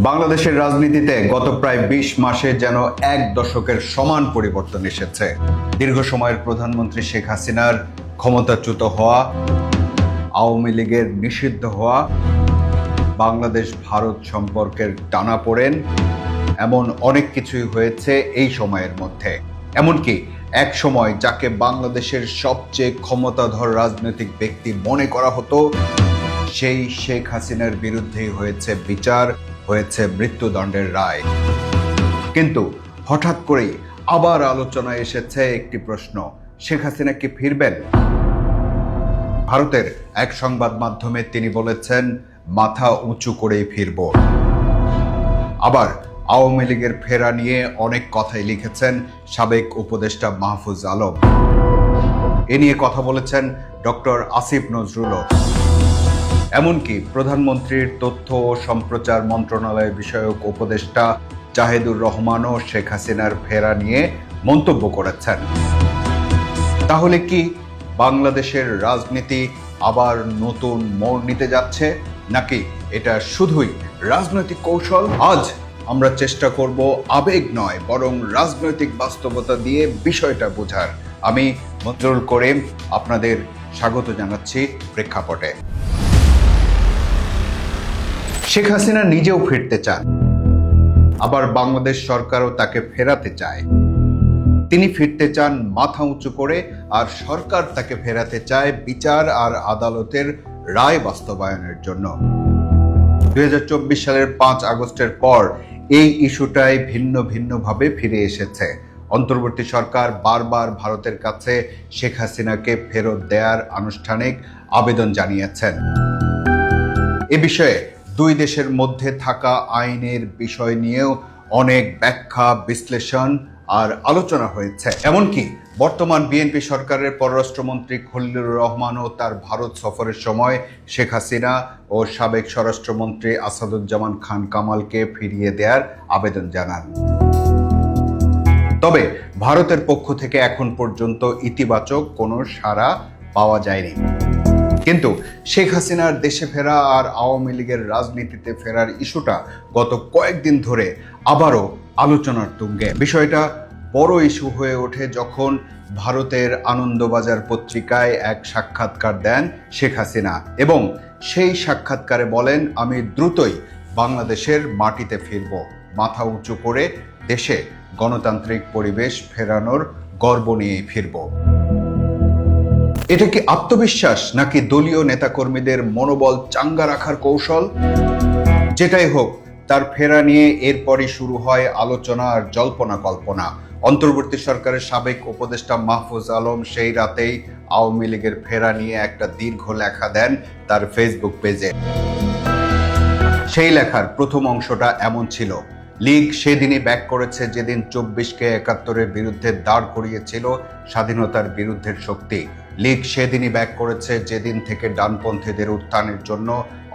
বাংলাদেশের রাজনীতিতে গত প্রায় ২০ মাসে যেন এক দশকের সমান পরিবর্তন এসেছে। দীর্ঘ সময়ের প্রধানমন্ত্রী শেখ হাসিনার ক্ষমতাচ্যুত হওয়া, আওয়ামী লীগের নিষিদ্ধ হওয়া, বাংলাদেশ ভারত সম্পর্কের টানাপোড়েন, এমন অনেক কিছুই হয়েছে এই সময়ের মধ্যে। এমনকি এক সময় যাকে বাংলাদেশের সবচেয়ে ক্ষমতাধর রাজনৈতিক ব্যক্তি মনে করা হতো, সেই শেখ হাসিনার বিরুদ্ধেই হয়েছে বিচার, হয়েছে মৃত্যুদণ্ডের রায়। কিন্তু হঠাৎ করেই আবার আলোচনায় এসেছে একটি প্রশ্ন, শেখ হাসিনা কি ফিরবেন? ভারতের এক সংবাদ মাধ্যমে তিনি বলেছেন, মাথা উঁচু করেই ফিরব। আবার আওয়ামী লীগের ফেরা নিয়ে অনেক কথাই লিখেছেন সাবেক উপদেষ্টা মাহফুজ আলম। এ নিয়ে কথা বলেছেন ডক্টর আসিফ নজরুলও। এমনকি প্রধানমন্ত্রীর তথ্য ও সম্প্রচার মন্ত্রণালয় বিষয়ক উপদেষ্টা জাহেদুর রহমানও শেখ হাসিনার ফেরা নিয়ে মন্তব্য করেছেন। তাহলে কি বাংলাদেশের রাজনীতি আবার নতুন মোড় নিতে যাচ্ছে, নাকি এটা শুধুই রাজনৈতিক কৌশল? আজ আমরা চেষ্টা করব আবেগ নয়, বরং রাজনৈতিক বাস্তবতা দিয়ে বিষয়টা বোঝার। আমি মঞ্জুরুল করিম আপনাদের স্বাগত জানাচ্ছি প্রেক্ষাপটে। শেখ হাসিনা নিজেও ফিরতে চান, আবার বাংলাদেশ সরকারও তাকে ফেরাতে চায়। তিনি ফিরতে চান মাথা উঁচু করে, আর সরকার তাকে ফেরাতে চায় বিচার আর আদালতের রায় বাস্তবায়নের জন্য। ২০২৪ সালের ৫ আগস্টের পর এই ইস্যুটাই ভিন্ন ভিন্নভাবে ফিরে এসেছে। অন্তর্বর্তী সরকার বারবার ভারতের কাছে শেখ হাসিনাকে ফেরত দেওয়ার আনুষ্ঠানিক আবেদন জানিয়েছেন। এ বিষয়ে দুই দেশের মধ্যে থাকা আইনের বিষয় নিয়েও অনেক ব্যাখ্যা, বিশ্লেষণ আর আলোচনা হয়েছে। এমনকি বর্তমান বিএনপি সরকারের পররাষ্ট্রমন্ত্রী খলিলুর রহমানও তার ভারত সফরের সময় শেখ হাসিনা ও সাবেক স্বরাষ্ট্রমন্ত্রী আসাদুজ্জামান খান কামালকে ফিরিয়ে দেওয়ার আবেদন জানান। তবে ভারতের পক্ষ থেকে এখন পর্যন্ত ইতিবাচক কোনো সাড়া পাওয়া যায়নি। কিন্তু শেখ হাসিনার দেশে ফেরা আর আওয়ামী লীগের রাজনীতিতে ফেরার ইস্যুটা গত কয়েকদিন ধরে আবারও আলোচনার তুঙ্গে। বিষয়টা বড় ইস্যু হয়ে ওঠে যখন ভারতের আনন্দবাজার পত্রিকায় এক সাক্ষাৎকার দেন শেখ হাসিনা এবং সেই সাক্ষাৎকারে বলেন, আমি দ্রুতই বাংলাদেশের মাটিতে ফিরব, মাথা উঁচু করে দেশে গণতান্ত্রিক পরিবেশ ফেরানোর গর্ব নিয়েই ফিরব। এটা কি আত্মবিশ্বাস, নাকি দলীয় নেতাকর্মীদের মনোবল চাঙ্গা রাখার কৌশল? যেটাই হোক, তার ফেরা নিয়ে এরপরই শুরু হয় আলোচনা আর জল্পনা কল্পনা। অন্তর্বর্তী সরকারের সাবেক উপদেষ্টা মাহফুজ আলম সেই রাতেই আওয়ামী লীগের ফেরা নিয়ে একটা দীর্ঘ লেখা দেন তার ফেসবুক পেজে। সেই লেখার প্রথম অংশটা এমন ছিল, লীগ সেদিনই ব্যাক করেছে যেদিন ২৪কে ৭১-এর বিরুদ্ধে দাঁড় করিয়েছিল স্বাধীনতার বিরুদ্ধের শক্তি। লীগ সেদিনই ব্যাক করেছে যেদিন থেকে ডানপন্থীদের উত্থানের জন্য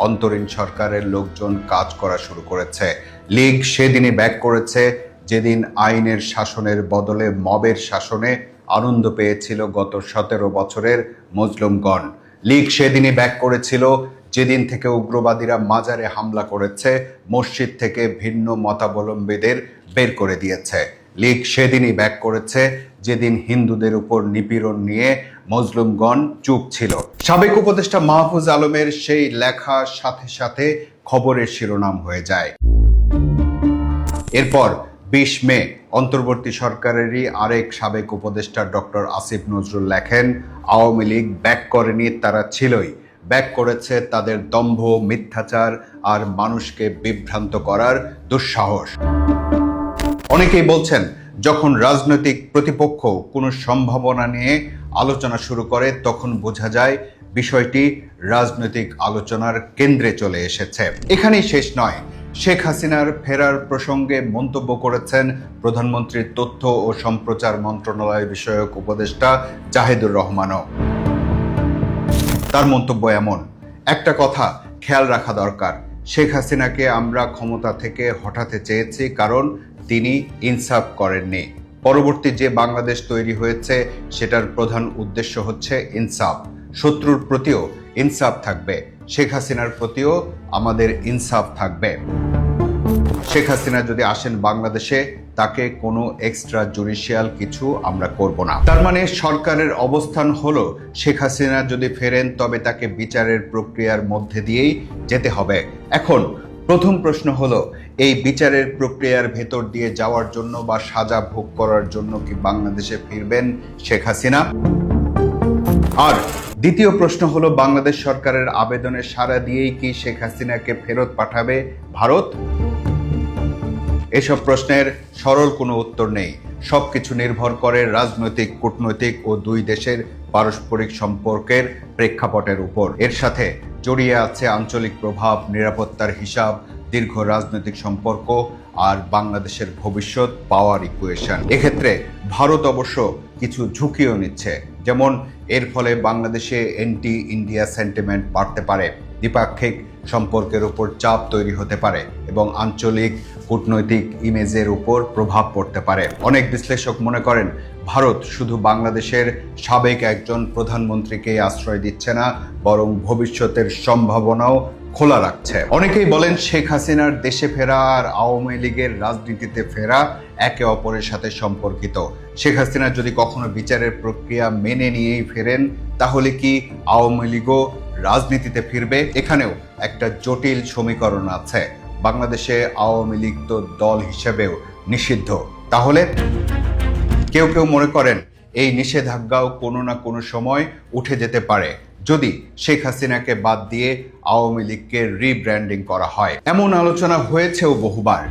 অন্তরীণ সরকারের লোকজন কাজ করা শুরু করেছে। লীগ সেদিনই ব্যাক করেছে যেদিন আইনের শাসনের বদলে মবের শাসনে আনন্দ পেয়েছিল গত ১৭ বছরের মজলুমগণ। লীগ সেদিনই ব্যাক করেছিল যেদিন থেকে উগ্রবাদীরা মাজারে হামলা করেছে, মসজিদ থেকে ভিন্ন মতাবলম্বীদের বের করে দিয়েছে। লীগ সেদিনই ব্যাক করেছে যেদিন হিন্দুদের উপর নিপীড়ন নিয়ে মজলুমগণ চুপ ছিল। সাবেক উপদেষ্টা মাহফুজ আলমের সেই লেখার সাথে সাথে খবরের শিরোনাম হয়ে যায়। এরপর ২০ মে অন্তর্বর্তী সরকারেরই আরেক সাবেক উপদেষ্টা ডক্টর আসিফ নজরুল লেখেন, আওয়ামী লীগ ব্যাক করেনি, তারা ছিলই, ব্যাক করেছে তাদের দম্ভ, মিথ্যাচার আর মানুষকে বিভ্রান্ত করার দুঃসাহস। অনেকেই বলছেন, যখন রাজনৈতিক প্রতিপক্ষ কোনো সম্ভাবনা নিয়ে আলোচনা শুরু করে তখন বোঝা যায় বিষয়টি রাজনৈতিক আলোচনার কেন্দ্রে চলে এসেছে। এখানেই শেষ নয়, শেখ হাসিনার ফেরার প্রসঙ্গে মন্তব্য করেছেন প্রধানমন্ত্রীর তথ্য ও সম্প্রচার মন্ত্রণালয় বিষয়ক উপদেষ্টা জাহেদুর রহমানও। তার মন্তব্য এমন, একটা কথা খেয়াল রাখা দরকার, শেখ হাসিনাকে আমরা ক্ষমতা থেকে হটাতে চেয়েছি কারণ তিনি ইনসাফ করেননি। পরবর্তী যে বাংলাদেশ তৈরি হয়েছে সেটার প্রধান উদ্দেশ্য হচ্ছে ইনসাফ। শত্রুর প্রতিও ইনসাফ থাকবে, শেখ হাসিনার প্রতিও আমাদের ইনসাফ থাকবে। শেখ হাসিনা যদি আসেন বাংলাদেশে, তাকে কোনো এক্সট্রা জুডিশিয়াল কিছু আমরা করব না। তার মানে সরকারের অবস্থান হলো, শেখ হাসিনা যদি ফেরেন তবে তাকে বিচারের প্রক্রিয়ার মধ্যে দিয়েই যেতে হবে। এখন প্রথম প্রশ্ন হলো, এই বিচারের প্রক্রিয়ার ভেতর দিয়ে যাওয়ার জন্য বা সাজা ভোগ করার জন্য কি বাংলাদেশে ফিরবেন শেখ হাসিনা? আর দ্বিতীয় প্রশ্ন হলো, বাংলাদেশ সরকারের আবেদনে সাড়া দিয়েই কি শেখ হাসিনাকে ফেরত পাঠাবে ভারত? এসব প্রশ্নের সরল কোনো উত্তর নেই। সবকিছু নির্ভর করে রাজনৈতিক, কূটনৈতিক ও দুই দেশের পারস্পরিক সম্পর্কের প্রেক্ষাপটের উপর। এর সাথে জড়িয়ে আছে আঞ্চলিক প্রভাব, নিরাপত্তার হিসাব, দীর্ঘ রাজনৈতিক সম্পর্ক আর বাংলাদেশের ভবিষ্যৎ পাওয়ার ইকুয়েশন। এক্ষেত্রে ভারত অবশ্য কিছু ঝুঁকিও নিচ্ছে, যেমন এর ফলে বাংলাদেশে অ্যান্টি ইন্ডিয়া সেন্টিমেন্ট বাড়তে পারে, দ্বিপাক্ষিক সম্পর্কের উপর চাপ তৈরি হতে পারে এবং আঞ্চলিক কূটনৈতিক ইমেজের উপর প্রভাব পড়তে পারে। অনেক বিশ্লেষক মনে করেন, ভারত শুধু বাংলাদেশের সাবেক একজন প্রধানমন্ত্রীকে আশ্রয় দিচ্ছে না, বরং ভবিষ্যতের সম্ভাবনাও খোলা রাখছে। অনেকেই বলেন, শেখ হাসিনার দেশে ফেরা আর আওয়ামী লীগের রাজনীতিতে ফেরা একে অপরের সাথে সম্পর্কিত। শেখ হাসিনা যদি কখনো বিচারের প্রক্রিয়া মেনে নিয়েই ফেরেন, তাহলে কি আওয়ামী লীগও রাজনীতিতে ফিরবে? এখানেও একটা জটিল সমীকরণ আছে। বাংলাদেশে আওয়ামী লীগ তো দল হিসেবেও নিষিদ্ধ। তাহলে কেউ কেউ মনে করেন, এই নিষেধাজ্ঞাও কোনো না কোনো সময় উঠে যেতে পারে যদি শেখ হাসিনাকে বাদ দিয়ে আওয়ামী লীগকে রিব্র্যান্ডিং করা হয়। এমন আলোচনা হয়েছেও বহুবার।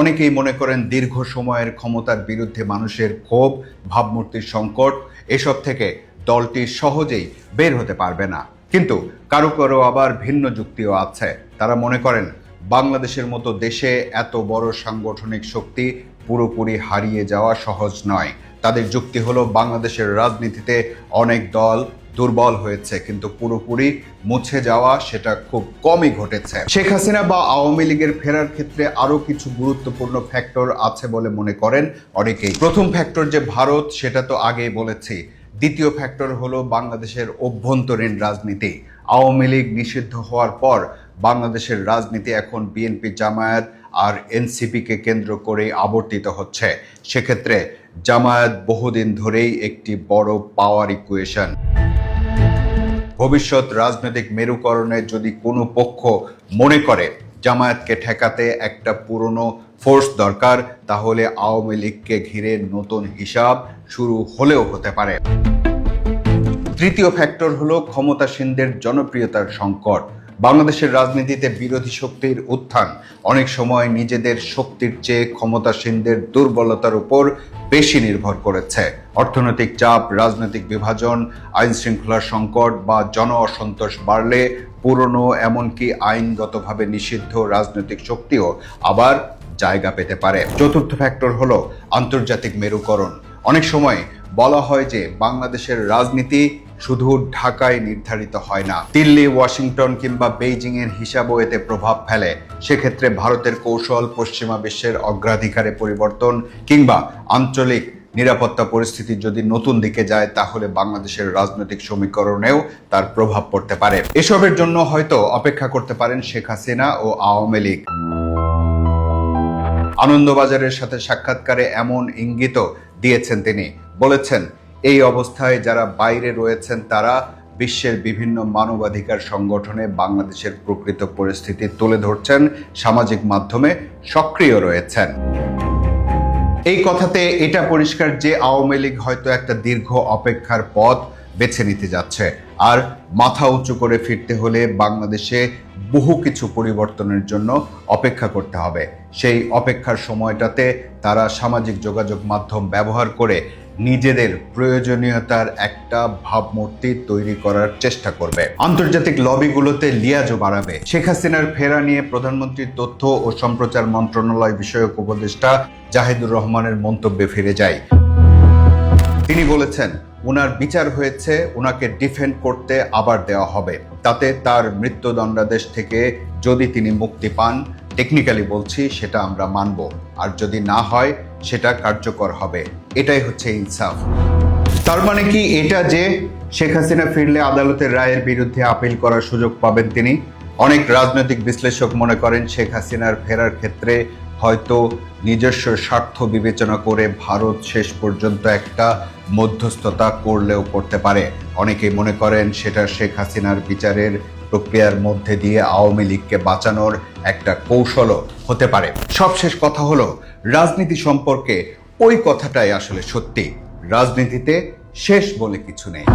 অনেকেই মনে করেন, দীর্ঘ সময়ের ক্ষমতার বিরুদ্ধে মানুষের ক্ষোভ, ভাবমূর্তির সংকট, এসব থেকে দলটি সহজেই বের হতে পারবে না। কিন্তু কারো কারো আবার ভিন্ন যুক্তিও আছে। তারা মনে করেন, বাংলাদেশের মতো দেশে এত বড় সাংগঠনিক শক্তি পুরোপুরি হারিয়ে যাওয়া সহজ নয়। তাদের যুক্তি হলো, বাংলাদেশের রাজনীতিতে অনেক দল দুর্বল হয়েছে, কিন্তু পুরোপুরি মুছে যাওয়া সেটা খুব কমই ঘটেছে। শেখ হাসিনা বা আওয়ামী লীগের ফেরার ক্ষেত্রে আরো কিছু গুরুত্বপূর্ণ ফ্যাক্টর আছে বলে মনে করেন অনেকেই। প্রথম ফ্যাক্টর যে ভারত, সেটা তো আগেই বলেছি। দ্বিতীয় ফ্যাক্টর হলো বাংলাদেশের অভ্যন্তরীণ রাজনীতি। আওয়ামী লীগ নিষিদ্ধ হওয়ার পর বাংলাদেশের রাজনীতি এখন বিএনপি, জামায়াত আর এনসিপিকে কেন্দ্র করে আবর্তিত হচ্ছে। সেক্ষেত্রে জামায়াত বহুদিন ধরেই একটি বড় পাওয়ার ইকুয়েশন। ভবিষ্যৎ রাজনৈতিক মেরুকরণে যদি কোনো পক্ষ মনে করে জামায়াতকে ঠেকাতে একটা পুরনো ফোর্স দরকার, তাহলে আওয়ামী লীগকে ঘিরে নতুন হিসাব শুরু হলেও হতে পারে। তৃতীয় ফ্যাক্টর হলো ক্ষমতাসীনদের জনপ্রিয়তার সংকট। বাংলাদেশের রাজনীতিতে বিরোধী শক্তির উত্থান অনেক সময় নিজেদের শক্তির চেয়ে ক্ষমতাসীনদের দুর্বলতার উপর বেশি নির্ভর করেছে। অর্থনৈতিক চাপ, রাজনৈতিক বিভাজন, আইন শৃঙ্খলার সংকট বা জন অসন্তোষ বাড়লে পুরনো, এমনকি আইনগতভাবে নিষিদ্ধ রাজনৈতিক শক্তিও আবার জায়গা পেতে পারে। চতুর্থ ফ্যাক্টর হলো আন্তর্জাতিক মেরুকরণ। অনেক সময় বলা হয় যে বাংলাদেশের রাজনীতি শুধু ঢাকায় নির্ধারিত হয় না, দিল্লি, ওয়াশিংটন কিংবা বেইজিং এর হিসাবও এতে প্রভাব ফেলে। সেক্ষেত্রে ভারতের কৌশল, পশ্চিমা বিশ্বের অগ্রাধিকারে পরিবর্তন কিংবা আঞ্চলিক নিরাপত্তা পরিস্থিতি যদি নতুন দিকে যায়, তাহলে বাংলাদেশের রাজনৈতিক সমীকরণেও তার প্রভাব পড়তে পারে। এসবের জন্য হয়তো অপেক্ষা করতে পারেন শেখ হাসিনা ও আওয়ামী লীগ। আনন্দবাজারের সাথে সাক্ষাৎকারে এমন ইঙ্গিতও দিয়েছেন তিনি। বলেছেন, এই অবস্থায় যারা বাইরে রয়েছেন তারা বিশ্বের বিভিন্ন মানবাধিকার সংগঠনে বাংলাদেশের প্রকৃত পরিস্থিতি তুলে ধরছেন, সামাজিক মাধ্যমে সক্রিয় রয়েছেন। এই কথাতে এটা পরিষ্কার যে আওয়ামী লীগ হয়তো একটা দীর্ঘ অপেক্ষার পথ বেছে নিতে যাচ্ছে। আর মাথা উঁচু করে ফিরতে হলে বাংলাদেশে বহু কিছু পরিবর্তনের জন্য অপেক্ষা করতে হবে। সেই অপেক্ষার সময়টাতে তারা সামাজিক যোগাযোগ মাধ্যম ব্যবহার করে নিজেদের প্রয়োজনীয়তার একটা ভাবমূর্তি তৈরি করার চেষ্টা করবে। আন্তর্জাতিক লবিগুলোতে লিয়াজও বাড়াবে। শেখ হাসিনার ফেরা নিয়ে প্রধানমন্ত্রীর তথ্য ও সম্প্রচার মন্ত্রণালয় বিষয়ক উপদেষ্টা জাহিদুর রহমানের মন্তব্যে ফিরে যায়। তিনি বলেছেন, ওনার বিচার হয়েছে, ওনাকে ডিফেন্ড করতে আবার দেওয়া হবে। তাতে তার মৃত্যুদণ্ডাদেশ থেকে যদি তিনি মুক্তি পান, টেকনিক্যালি বলছি, সেটা আমরা মানব। আর যদি না হয়, সেটা কার্যকর হবে। এটাই হচ্ছে ইনসাফ। তার মানে কি এটা যে শেখ হাসিনা ফিরলে আদালতের রায়ের বিরুদ্ধে আপিল করার সুযোগ পাবেন তিনি? অনেক রাজনৈতিক বিশ্লেষক মনে করেন শেখ হাসিনার ফেরার ক্ষেত্রে হয়তো নিজস্ব স্বার্থ বিবেচনা করে ভারত শেষ পর্যন্ত একটা মধ্যস্থতা করলেও করতে পারে। অনেকেই মনে করেন সেটা শেখ হাসিনার বিচারের প্রক্রিয়ার মধ্যে দিয়ে আওয়ামী লীগকে বাঁচানোর একটা কৌশলও হতে পারে। সবশেষ কথা হলো, রাজনীতি সম্পর্কে ওই কথাটাই আসলে সত্যি, রাজনীতিতে শেষ বলে কিছু নেই।